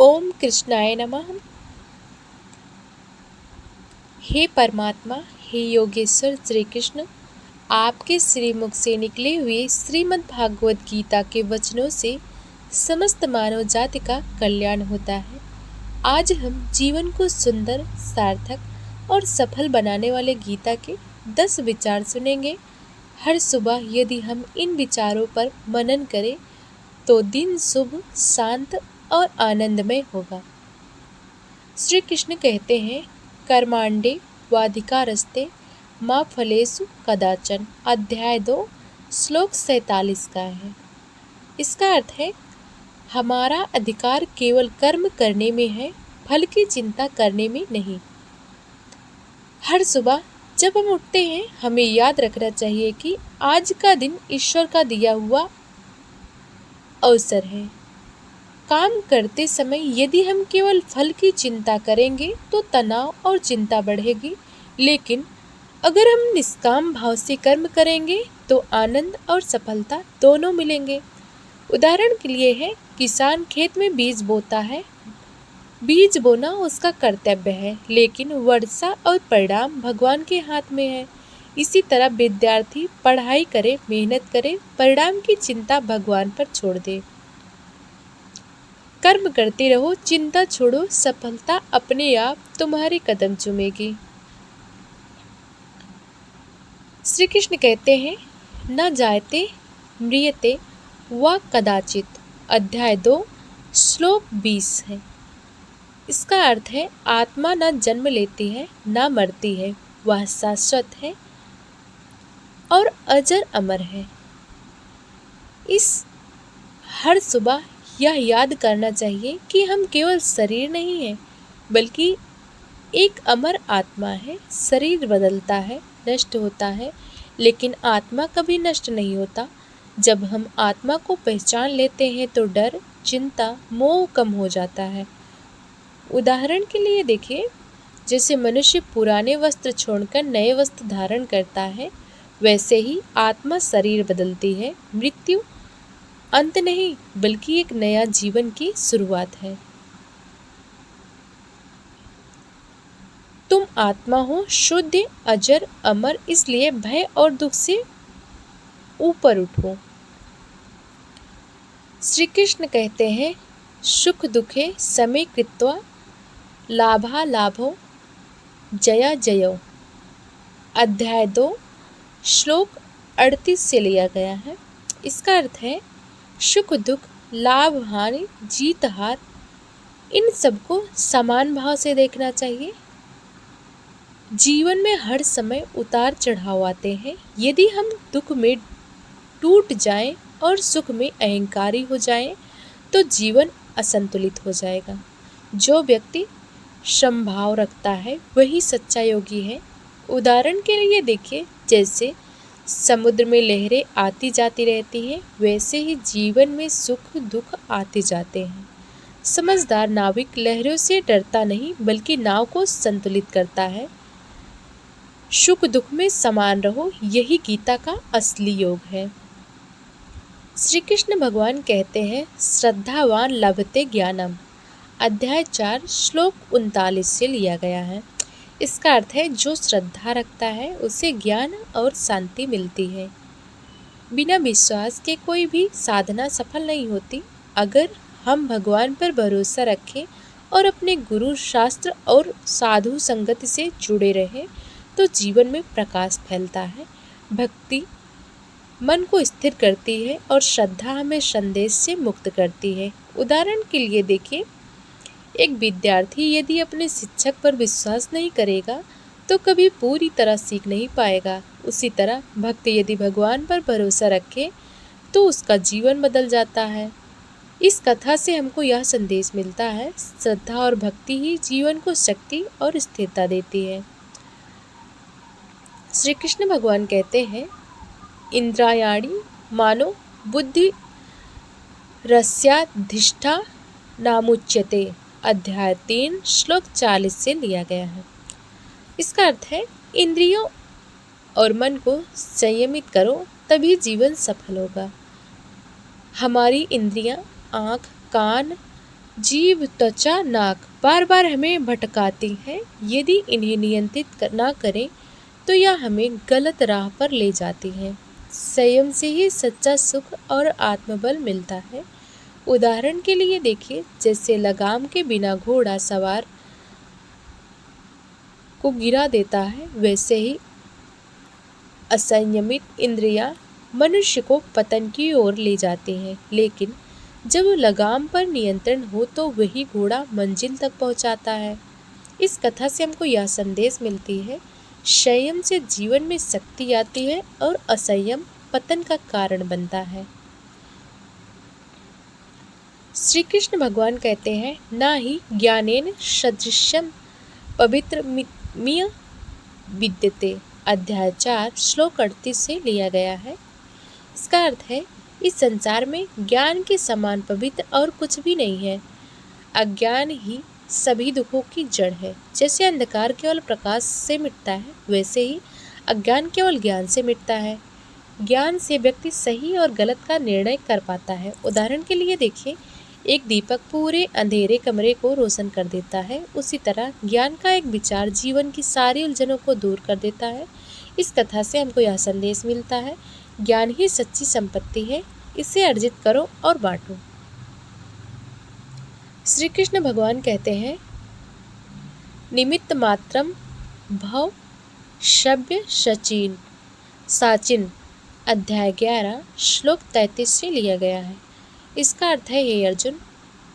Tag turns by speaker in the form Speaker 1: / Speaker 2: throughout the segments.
Speaker 1: ओम कृष्णाय नमः। हे परमात्मा, हे योगेश्वर श्री कृष्ण, आपके श्रीमुख से निकले हुए श्रीमद् भागवत गीता के वचनों से समस्त मानव जाति का कल्याण होता है। आज हम जीवन को सुंदर, सार्थक और सफल बनाने वाले गीता के 10 विचार सुनेंगे। हर सुबह यदि हम इन विचारों पर मनन करें तो दिन शुभ, शांत और आनंदमय होगा। श्री कृष्ण कहते हैं, कर्मांडे वाधिकारस्ते माँ फलेषु कदाचन। अध्याय 2 श्लोक 47 का है। इसका अर्थ है, हमारा अधिकार केवल कर्म करने में है, फल की चिंता करने में नहीं। हर सुबह जब हम उठते हैं हमें याद रखना चाहिए कि आज का दिन ईश्वर का दिया हुआ अवसर है। काम करते समय यदि हम केवल फल की चिंता करेंगे तो तनाव और चिंता बढ़ेगी, लेकिन अगर हम निष्काम भाव से कर्म करेंगे तो आनंद और सफलता दोनों मिलेंगे। उदाहरण के लिए है, किसान खेत में बीज बोता है। बीज बोना उसका कर्तव्य है, लेकिन वर्षा और परिणाम भगवान के हाथ में है। इसी तरह विद्यार्थी पढ़ाई करे, मेहनत करे, परिणाम की चिंता भगवान पर छोड़ दे। कर्म करते रहो, चिंता छोड़ो, सफलता अपने आप तुम्हारे कदम चूमेगी। श्री कृष्ण कहते हैं, न जायते म्रियते व कदाचित। अध्याय 2 श्लोक 20 है। इसका अर्थ है, आत्मा न जन्म लेती है न मरती है, वह शाश्वत है और अजर अमर है। इस हर सुबह यह याद करना चाहिए कि हम केवल शरीर नहीं हैं, बल्कि एक अमर आत्मा है। शरीर बदलता है, नष्ट होता है, लेकिन आत्मा कभी नष्ट नहीं होता। जब हम आत्मा को पहचान लेते हैं तो डर, चिंता, मोह कम हो जाता है। उदाहरण के लिए देखिए, जैसे मनुष्य पुराने वस्त्र छोड़कर नए वस्त्र धारण करता है, वैसे ही आत्मा शरीर बदलती है। मृत्यु अंत नहीं, बल्कि एक नया जीवन की शुरुआत है। तुम आत्मा हो, शुद्ध, अजर, अमर, इसलिए भय और दुख से ऊपर उठो। श्री कृष्ण कहते हैं, सुख दुखे समे कृत्वा लाभा लाभो जया जयो। अध्याय 2 श्लोक 38 से लिया गया है। इसका अर्थ है, सुख दुख, लाभ हानि, जीत हार, इन सबको समान भाव से देखना चाहिए। जीवन में हर समय उतार चढ़ाव आते हैं। यदि हम दुख में टूट जाएं और सुख में अहंकारी हो जाएं तो जीवन असंतुलित हो जाएगा। जो व्यक्ति समभाव रखता है वही सच्चा योगी है। उदाहरण के लिए देखिए, जैसे समुद्र में लहरें आती जाती रहती हैं, वैसे ही जीवन में सुख दुख आते जाते हैं। समझदार नाविक लहरों से डरता नहीं, बल्कि नाव को संतुलित करता है। सुख दुख में समान रहो, यही गीता का असली योग है। श्री कृष्ण भगवान कहते हैं, श्रद्धावान लभते ज्ञानम। अध्याय 4 श्लोक 39 से लिया गया है। इसका अर्थ है, जो श्रद्धा रखता है उसे ज्ञान और शांति मिलती है। बिना विश्वास के कोई भी साधना सफल नहीं होती। अगर हम भगवान पर भरोसा रखें और अपने गुरु, शास्त्र और साधु संगत से जुड़े रहें तो जीवन में प्रकाश फैलता है। भक्ति मन को स्थिर करती है और श्रद्धा हमें संदेश से मुक्त करती है। उदाहरण के लिए देखिए, एक विद्यार्थी यदि अपने शिक्षक पर विश्वास नहीं करेगा तो कभी पूरी तरह सीख नहीं पाएगा। उसी तरह भक्त यदि भगवान पर भरोसा रखे तो उसका जीवन बदल जाता है। इस कथा से हमको यह संदेश मिलता है, श्रद्धा और भक्ति ही जीवन को शक्ति और स्थिरता देती है। श्री कृष्ण भगवान कहते हैं, इंद्रियाणि मानो बुद्धि रस्याधिष्ठा नामुच्यते। अध्याय 3 श्लोक 40 से लिया गया है। इसका अर्थ है, इंद्रियों और मन को संयमित करो, तभी जीवन सफल होगा। हमारी इंद्रियां आँख, कान, जीभ, त्वचा, नाक बार बार हमें भटकाती हैं। यदि इन्हें नियंत्रित ना करें तो यह हमें गलत राह पर ले जाती हैं। संयम से ही सच्चा सुख और आत्मबल मिलता है। उदाहरण के लिए देखिए, जैसे लगाम के बिना घोड़ा सवार को गिरा देता है, वैसे ही असंयमित इंद्रियां मनुष्य को पतन की ओर ले जाती हैं। लेकिन जब लगाम पर नियंत्रण हो तो वही घोड़ा मंजिल तक पहुंचाता है। इस कथा से हमको यह संदेश मिलती है, संयम से जीवन में शक्ति आती है और असंयम पतन का कारण बनता है। श्री कृष्ण भगवान कहते हैं, ना ही ज्ञानेन सदृशम पवित्रमिय विद्यते। अध्याय 4 श्लोक 38 से लिया गया है। इसका अर्थ है, इस संसार में ज्ञान के समान पवित्र और कुछ भी नहीं है। अज्ञान ही सभी दुखों की जड़ है। जैसे अंधकार केवल प्रकाश से मिटता है, वैसे ही अज्ञान केवल ज्ञान से मिटता है। ज्ञान से व्यक्ति सही और गलत का निर्णय कर पाता है। उदाहरण के लिए देखिए, एक दीपक पूरे अंधेरे कमरे को रोशन कर देता है, उसी तरह ज्ञान का एक विचार जीवन की सारी उलझनों को दूर कर देता है। इस कथा से हमको यह संदेश मिलता है, ज्ञान ही सच्ची संपत्ति है, इसे अर्जित करो और बांटो। श्री कृष्ण भगवान कहते हैं, निमित्त मात्रम भव शव्य सचिन साचिन। अध्याय 11 श्लोक 33 से लिया गया है। इसका अर्थ है, हे अर्जुन,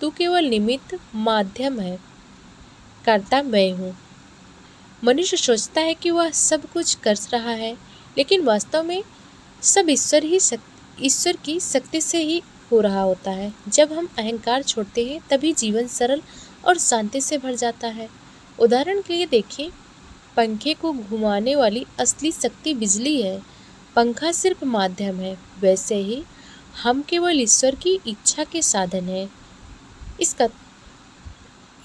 Speaker 1: तू केवल निमित्त माध्यम है, कर्ता मैं हूँ। मनुष्य सोचता है कि वह सब कुछ कर रहा है, लेकिन वास्तव में सब ईश्वर की शक्ति से ही हो रहा होता है। जब हम अहंकार छोड़ते हैं तभी जीवन सरल और शांति से भर जाता है। उदाहरण के लिए देखिए, पंखे को घुमाने वाली असली शक्ति बिजली है, पंखा सिर्फ माध्यम है। वैसे ही हम केवल ईश्वर की इच्छा के साधन हैं।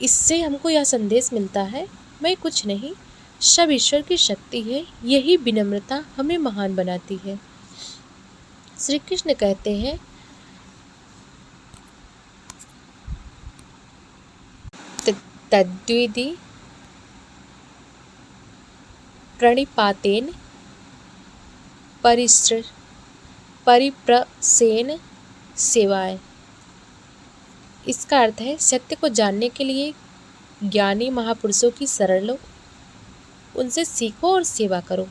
Speaker 1: इससे हमको यह संदेश मिलता है, मैं कुछ नहीं, सब ईश्वर की शक्ति है। यही विनम्रता हमें महान बनाती है। श्री कृष्ण कहते हैं, तद्विधि प्रणिपातेन परिप्रसेन सेवाएं। इसका अर्थ है, सत्य को जानने के लिए ज्ञानी महापुरुषों की शरण लो, उनसे सीखो और सेवा करो।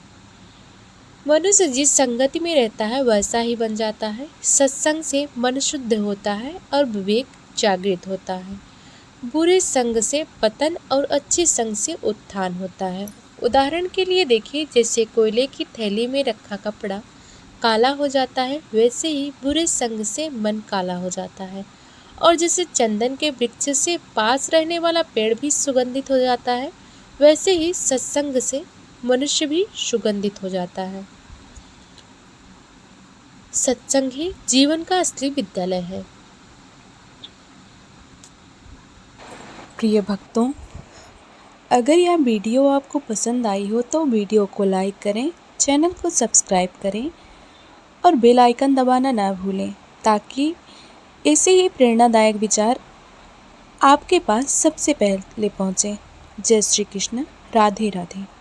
Speaker 1: मनुष्य जिस संगति में रहता है वैसा ही बन जाता है। सत्संग से मन शुद्ध होता है और विवेक जागृत होता है। बुरे संग से पतन और अच्छे संग से उत्थान होता है। उदाहरण के लिए देखिए, जैसे कोयले की थैली में रखा कपड़ा काला हो जाता है, वैसे ही बुरे संग से मन काला हो जाता है। और जैसे चंदन के वृक्ष से पास रहने वाला पेड़ भी सुगंधित हो जाता है, वैसे ही सत्संग से मनुष्य भी सुगंधित हो जाता है। सत्संग ही जीवन का असली विद्यालय है।
Speaker 2: प्रिय भक्तों, अगर यह वीडियो आपको पसंद आई हो तो वीडियो को लाइक करें, चैनल को सब्सक्राइब करें और बेल आइकन दबाना ना भूलें, ताकि ऐसे ही प्रेरणादायक विचार आपके पास सबसे पहले पहुँचें। जय श्री कृष्ण। राधे राधे।